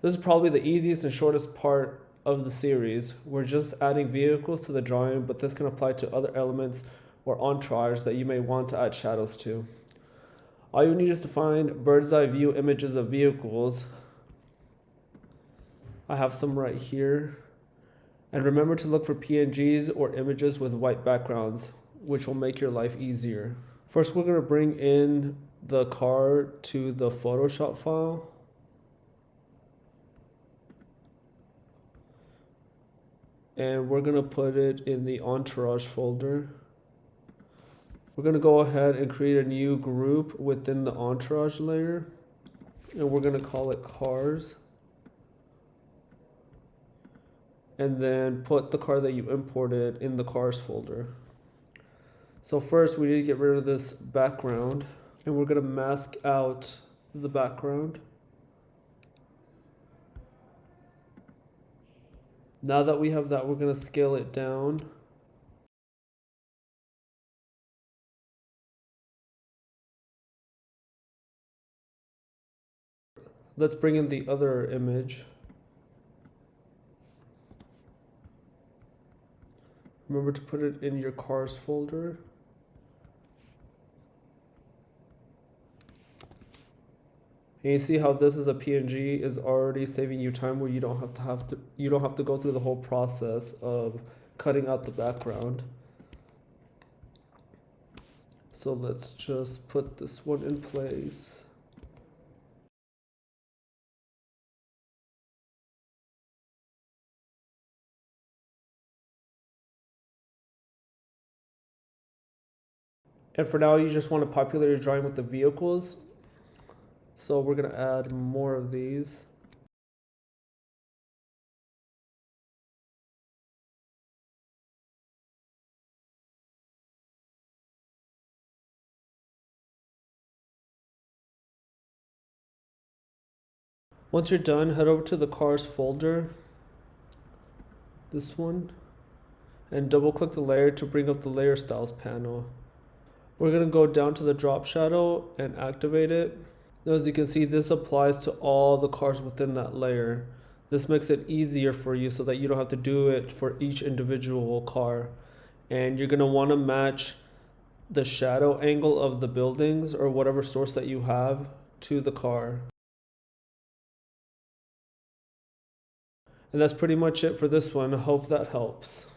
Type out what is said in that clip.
This is probably the easiest and shortest part of the series. We're just adding vehicles to the drawing, but this can apply to other elements or entourage that you may want to add shadows to. All you need is to find bird's eye view images of vehicles. I have some right here. And remember to look for PNGs or images with white backgrounds, which will make your life easier. First, we're going to bring in the car to the Photoshop file. And we're going to put it in the entourage folder. We're going to go ahead and create a new group within the entourage layer. And we're going to call it cars. And then put the car that you imported in the cars folder. So first we need to get rid of this background, and we're going to mask out the background. Now that we have that, we're going to scale it down. Let's bring in the other image. Remember to put it in your cars folder. And you see how this is a PNG is already saving you time where you don't have to go through the whole process of cutting out the background. So let's just put this one in place. And for now, you just want to populate your drawing with the vehicles. So we're going to add more of these. Once you're done, head over to the cars folder, this one, and double click the layer to bring up the layer styles panel. We're going to go down to the drop shadow and activate it. Now, as you can see, this applies to all the cars within that layer. This makes it easier for you so that you don't have to do it for each individual car. And you're going to want to match the shadow angle of the buildings or whatever source that you have to the car. And that's pretty much it for this one. I hope that helps.